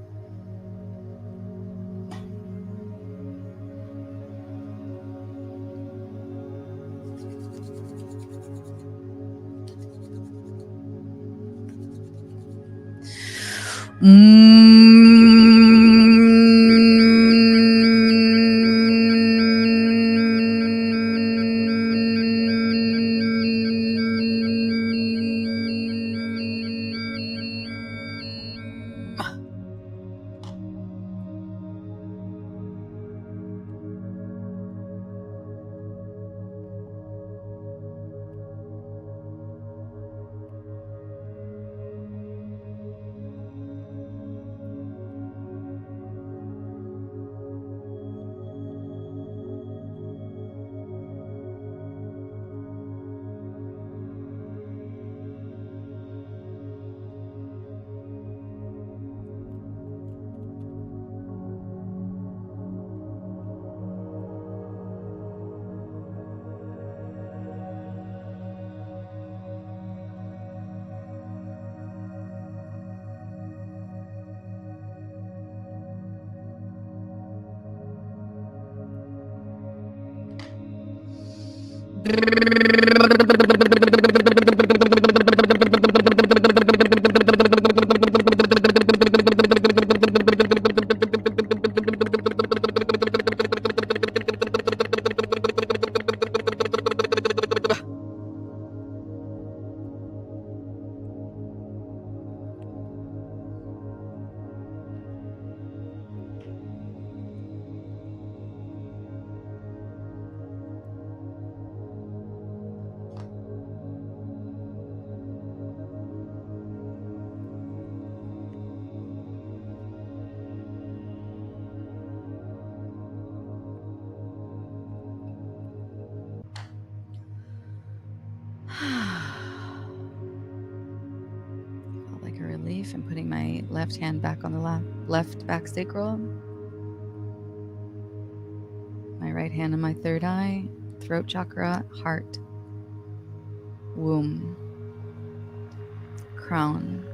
Felt like a relief and putting my left hand back on the left back sacral. My right hand on my third eye, throat chakra, heart, womb, crown.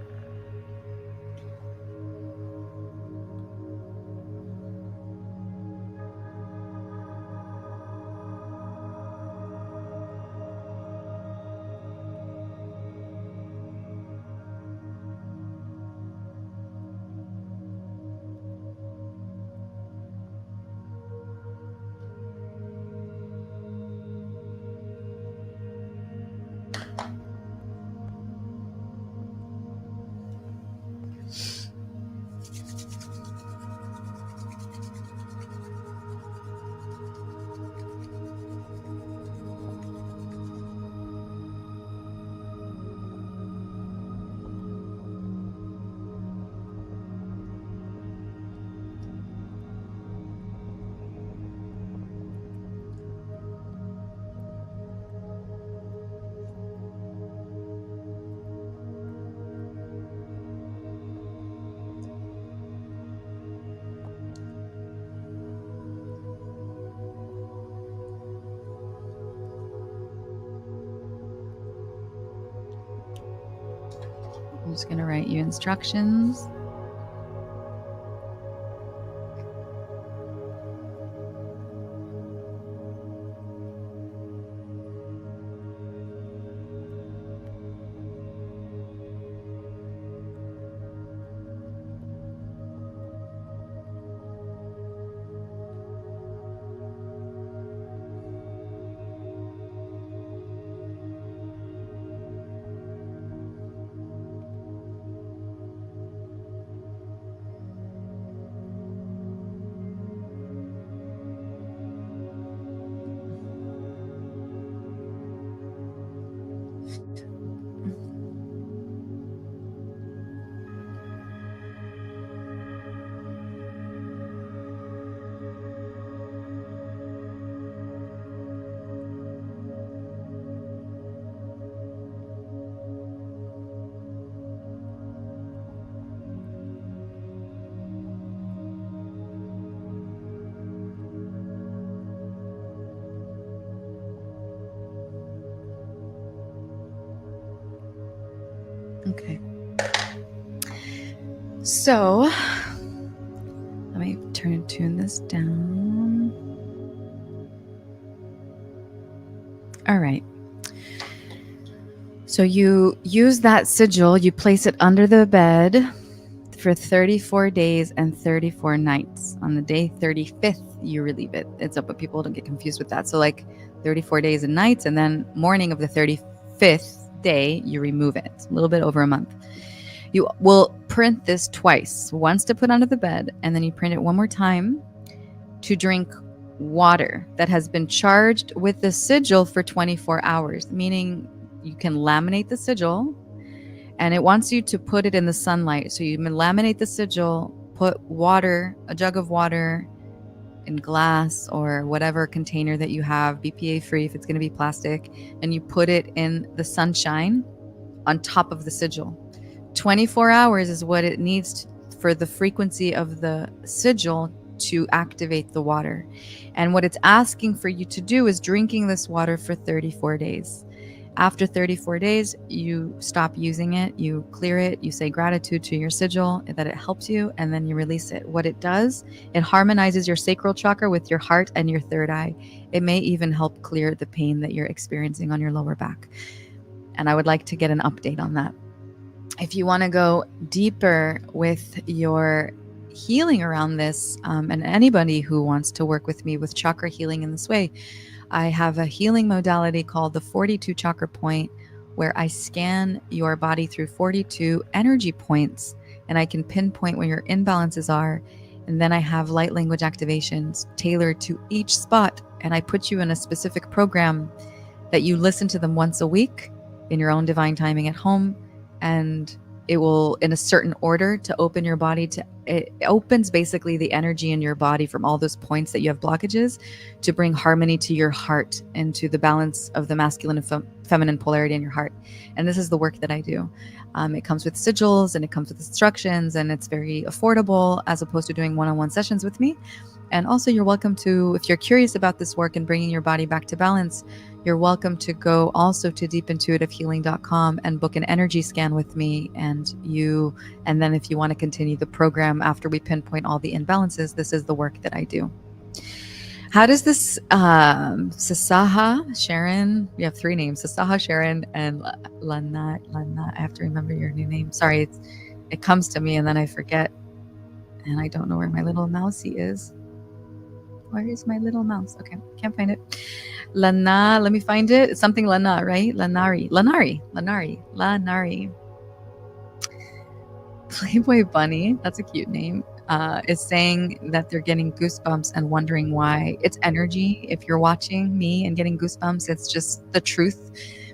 I'm just going to write you instructions. Okay. So let me tune this down. All right. So you use that sigil, you place it under the bed for 34 days and 34 nights. On the day 35th, you relieve it. It's up, but people don't get confused with that. So like 34 days and nights, and then morning of the 35th day, you remove it. A little bit over a month. You will print this twice, once to put under the bed, and then you print it one more time to drink water that has been charged with the sigil for 24 hours, meaning you can laminate the sigil, and it wants you to put it in the sunlight. So you laminate the sigil, put water, a jug of water in glass or whatever container that you have, BPA free if it's going to be plastic, and you put it in the sunshine on top of the sigil. 24 hours is what it needs for the frequency of the sigil to activate the water. And what it's asking for you to do is drinking this water for 34 days. After 34 days, you stop using it, you clear it, you say gratitude to your sigil that it helps you, and then you release it. What it does, it harmonizes your sacral chakra with your heart and your third eye. It may even help clear the pain that you're experiencing on your lower back. And I would like to get an update on that. If you want to go deeper with your healing around this, and anybody who wants to work with me with chakra healing in this way, I have a healing modality called the 42 chakra point, where I scan your body through 42 energy points, and I can pinpoint where your imbalances are. And then I have light language activations tailored to each spot, and I put you in a specific program that you listen to them once a week in your own divine timing at home, and it will, in a certain order, to open your body to, it opens basically the energy in your body from all those points that you have blockages, to bring harmony to your heart and to the balance of the masculine and feminine polarity in your heart. And this is the work that I do. It comes with sigils and it comes with instructions, and it's very affordable as opposed to doing one-on-one sessions with me. And also, you're welcome to, if you're curious about this work and bringing your body back to balance, you're welcome to go also to deepintuitivehealing.com and book an energy scan with me. And then if you want to continue the program after we pinpoint all the imbalances, this is the work that I do. How does this Sasaha, Sharon, you have three names, Sasaha, Sharon, and Lana, I have to remember your new name. Sorry, it comes to me and then I forget. And I don't know where my little mousey is. Where is my little mouse? Okay, can't find it. Lana, let me find it. It's something Lana, right? Lanari. Playboy Bunny, that's a cute name, is saying that they're getting goosebumps and wondering why. It's energy. If you're watching me and getting goosebumps, it's just the truth.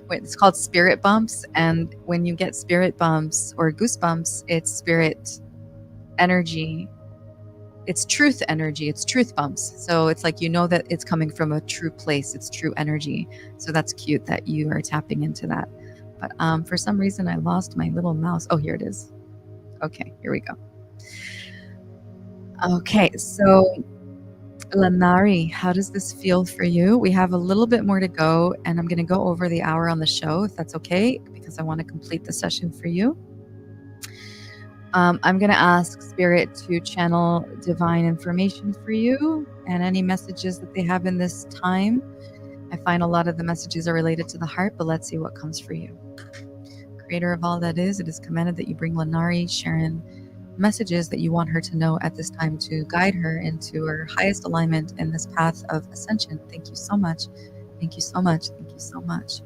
It's called spirit bumps. And when you get spirit bumps or goosebumps, it's spirit energy. It's truth energy. It's truth bumps. So it's like, you know that it's coming from a true place. It's true energy. So that's cute that you are tapping into that. But for some reason, I lost my little mouse. Oh, here it is. Okay, here we go. Okay, so Lanari, how does this feel for you? We have a little bit more to go, and I'm going to go over the hour on the show, if that's okay, because I want to complete the session for you. I'm going to ask Spirit to channel divine information for you and any messages that they have in this time. I find a lot of the messages are related to the heart, but let's see what comes for you. Creator of all that is, it is commanded that you bring Lanari, Sharon, messages that you want her to know at this time to guide her into her highest alignment in this path of ascension. Thank you so much. Thank you so much. Thank you so much.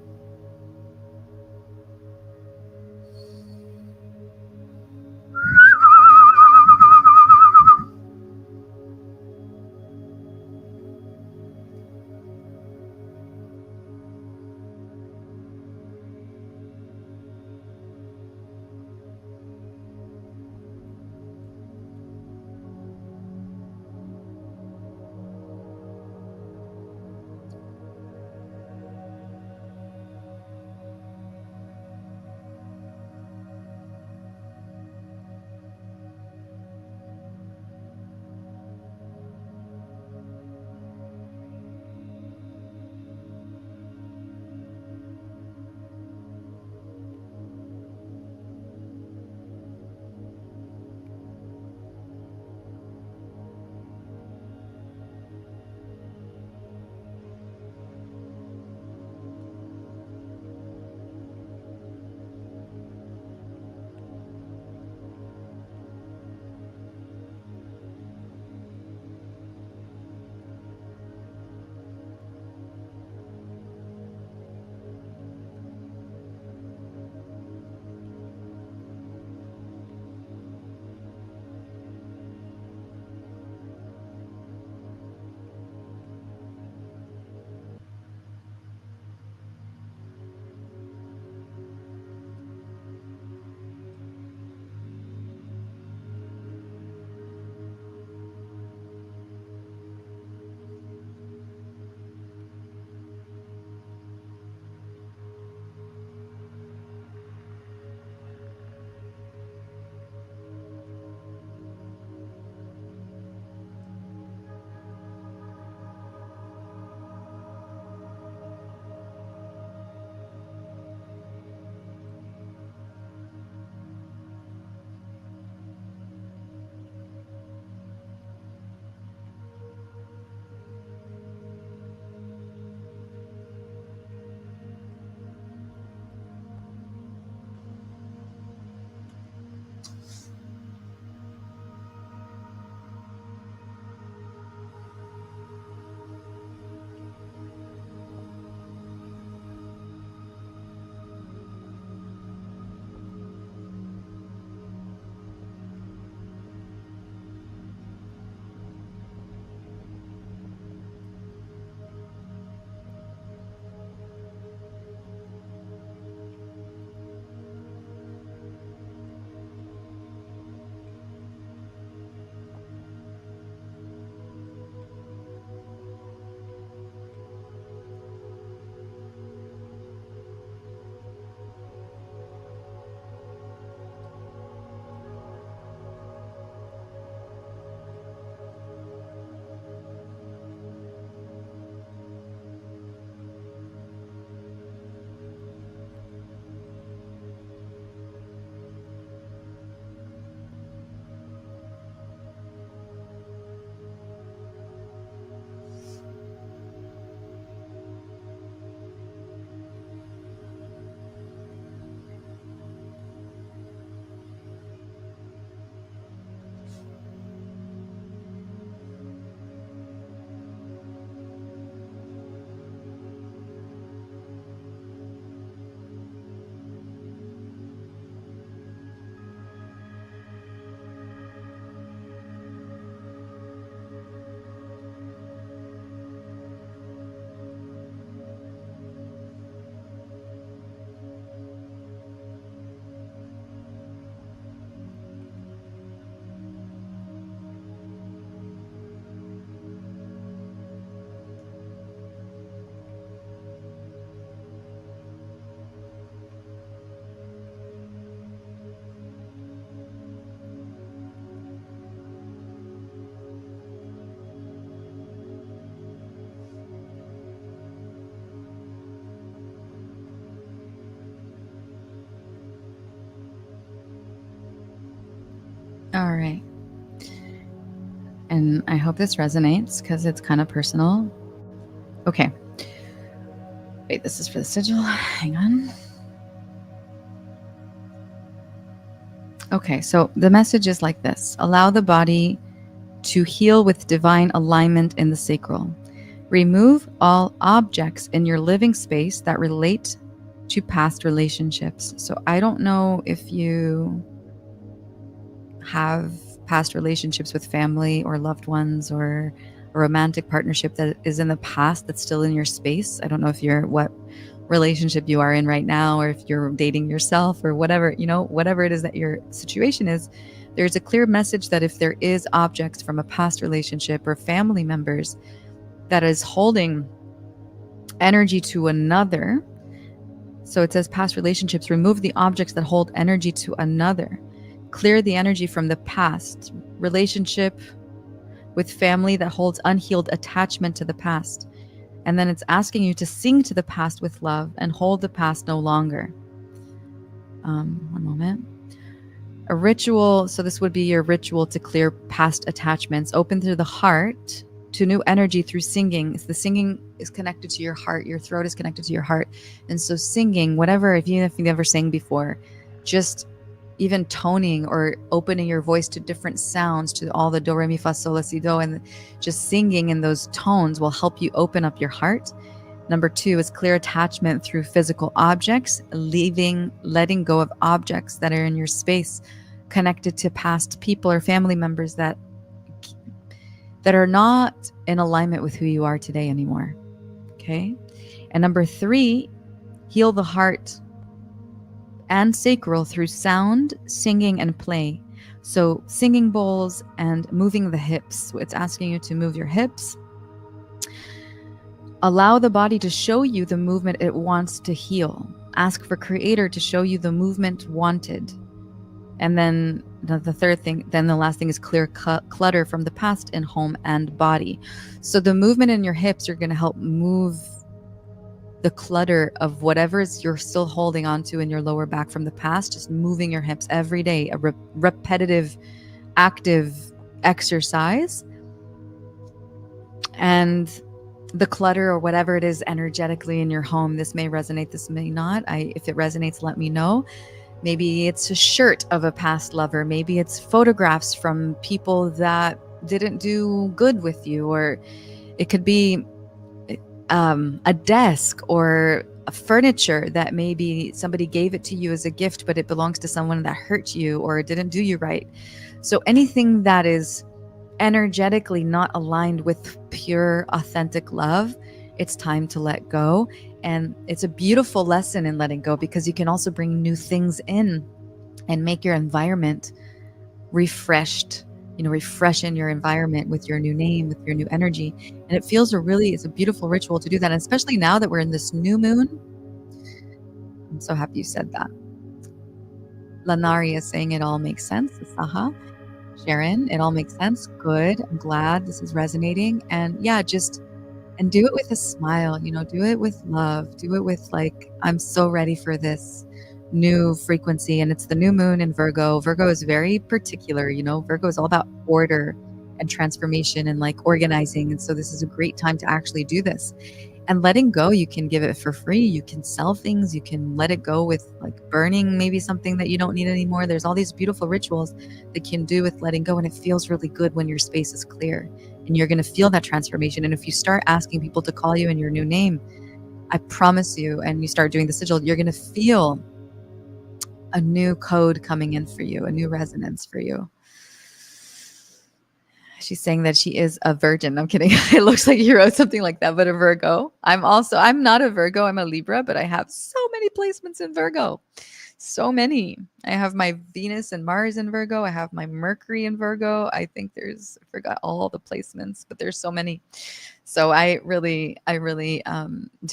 All right. And I hope this resonates because it's kind of personal. Okay. Wait, this is for the sigil. Hang on. Okay, so the message is like this: allow the body to heal with divine alignment in the sacral. Remove all objects in your living space that relate to past relationships. So I don't know if you have past relationships with family or loved ones, or a romantic partnership that is in the past that's still in your space. I don't know if you're what relationship you are in right now, or if you're dating yourself or whatever, whatever it is that your situation is. There's a clear message that if there is objects from a past relationship or family members that is holding energy to another. So it says past relationships, remove the objects that hold energy to another. Clear the energy from the past relationship with family that holds unhealed attachment to the past. And then it's asking you to sing to the past with love and hold the past no longer. One moment. A ritual. So this would be your ritual to clear past attachments. Open through the heart to new energy through singing. The singing is connected to your heart. Your throat is connected to your heart. And so singing, whatever, if you never sang before, just even toning or opening your voice to different sounds, to all the do, re, mi, fa, sol, la, si, do, and just singing in those tones will help you open up your heart. Number 2 is clear attachment through physical objects, letting go of objects that are in your space connected to past people or family members that are not in alignment with who you are today anymore. Okay. And number 3, heal the heart and sacral through sound, singing, and play. So singing bowls and moving the hips. It's asking you to move your hips. Allow the body to show you the movement it wants to heal. Ask for Creator to show you the movement wanted. And then the third thing, then the last thing is clear clutter from the past in home and body. So the movement in your hips are going to help move the clutter of whatever you're still holding on to in your lower back from the past. Just moving your hips every day, a repetitive, active exercise. And the clutter or whatever it is energetically in your home, this may resonate, this may not. If it resonates, let me know. Maybe it's a shirt of a past lover. Maybe it's photographs from people that didn't do good with you, or it could be a desk or a furniture that maybe somebody gave it to you as a gift, but it belongs to someone that hurt you or didn't do you right. So anything that is energetically not aligned with pure, authentic love, it's time to let go. And it's a beautiful lesson in letting go, because you can also bring new things in and make your environment refreshed. Refreshen your environment with your new name, with your new energy. And it feels it's a beautiful ritual to do that. And especially now that we're in this new moon. I'm so happy you said that. Lanari is saying it all makes sense. Saha. Sharon, it all makes sense. Good. I'm glad this is resonating. And yeah, and do it with a smile, do it with love, do it with I'm so ready for this new frequency. And it's the new moon in Virgo. Virgo is very particular, Virgo is all about order and transformation and organizing. And so this is a great time to actually do this. And letting go, you can give it for free. You can sell things. You can let it go with burning maybe something that you don't need anymore. There's all these beautiful rituals that you can do with letting go. And it feels really good when your space is clear and you're going to feel that transformation. And if you start asking people to call you in your new name, I promise you, and you start doing the sigil, you're going to feel a new code coming in for you, a new resonance for you. She's saying that she is a virgin. I'm kidding. It looks like you wrote something like that, but a Virgo. I'm not a Virgo. I'm a Libra, but I have so many placements in Virgo. So many. I have my Venus and Mars in Virgo. I have my Mercury in Virgo. I think I forgot all the placements, but there's so many. So I really do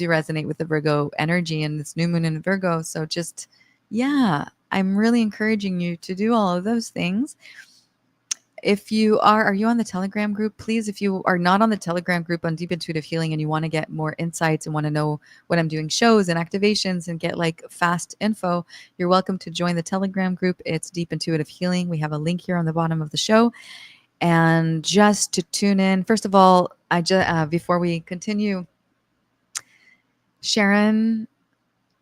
resonate with the Virgo energy and this new moon in Virgo. So I'm really encouraging you to do all of those things. If you are you on the Telegram group? Please, if you are not on the Telegram group on Deep Intuitive Healing and you want to get more insights and want to know when I'm doing shows and activations and get like fast info, you're welcome to join the Telegram group. It's Deep Intuitive Healing. We have a link here on the bottom of the show. And just to tune in, first of all, before we continue, Sharon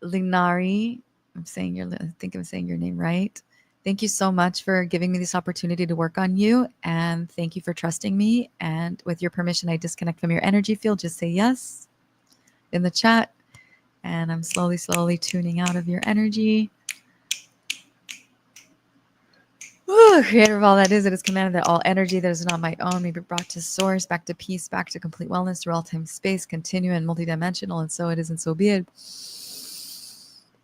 Linari, I think I'm saying your name right. Thank you so much for giving me this opportunity to work on you. And thank you for trusting me. And with your permission, I disconnect from your energy field. Just say yes in the chat. And I'm slowly tuning out of your energy. Creator of all that is, it is commanded that all energy that is not my own may be brought to source, back to peace, back to complete wellness through all time, space, continue and multidimensional. And so it is, and so be it.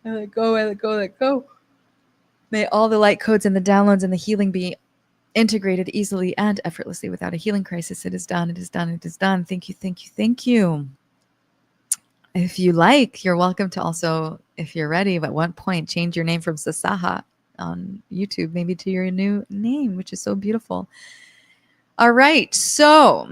I let go, I let go, let go. May all the light codes and the downloads and the healing be integrated easily and effortlessly without a healing crisis. It is done, it is done, it is done. Thank you, thank you, thank you. If you like, you're welcome to also, if you're ready, at one point, change your name from Sasaha on YouTube, maybe to your new name, which is so beautiful. All right, so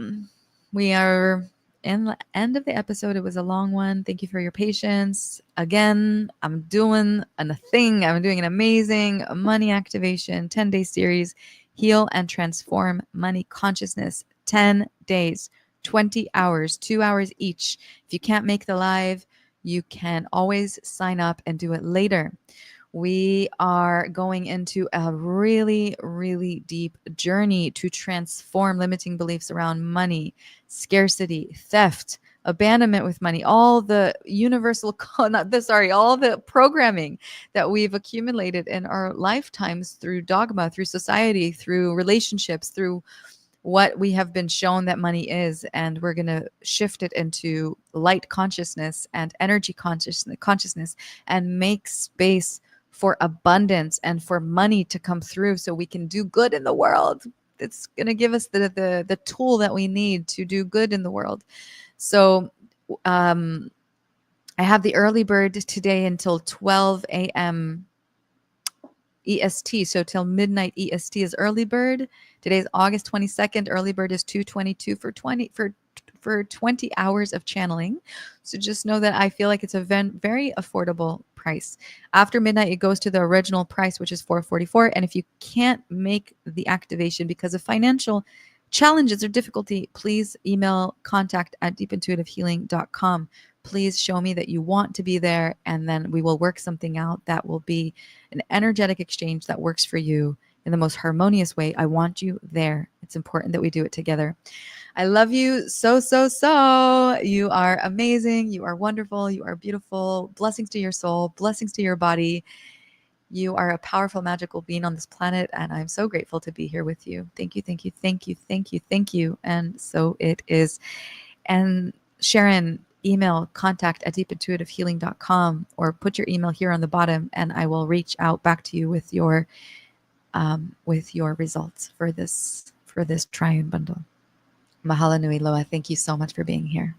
we are in the end of the episode. It was a long one. Thank you for your patience. Again, I'm doing an amazing money activation 10-day series, Heal and Transform Money Consciousness, 10 days, 20 hours, 2 hours each. If you can't make the live, you can always sign up and do it later. We are going into a really, really deep journey to transform limiting beliefs around money, scarcity, theft, abandonment with money, all the all the programming that we've accumulated in our lifetimes through dogma, through society, through relationships, through what we have been shown that money is. And we're going to shift it into light consciousness and energy consciousness and make space for abundance and for money to come through so we can do good in the world. It's going to give us the tool that we need to do good in the world. So I have the early bird today until 12 a.m. EST. So till midnight EST is early bird. Today's August 22nd. Early bird is 222 for 20 hours of channeling. So just know that I feel like it's a very affordable price. After midnight, it goes to the original price, which is $444. And if you can't make the activation because of financial challenges or difficulty, please email contact@deepintuitivehealing.com. Please show me that you want to be there, and then we will work something out that will be an energetic exchange that works for you in the most harmonious way. I want you there. It's important that we do it together. I love you so. You are amazing. You are wonderful. You are beautiful. Blessings to your soul. Blessings to your body. You are a powerful, magical being on this planet, and I'm so grateful to be here with you. Thank you, thank you, thank you, thank you, thank you. And so it is. And Sharon, email contact@deepintuitivehealing.com or put your email here on the bottom, and I will reach out back to you with your results for this Triune bundle. Mahalo nui loa. Thank you so much for being here.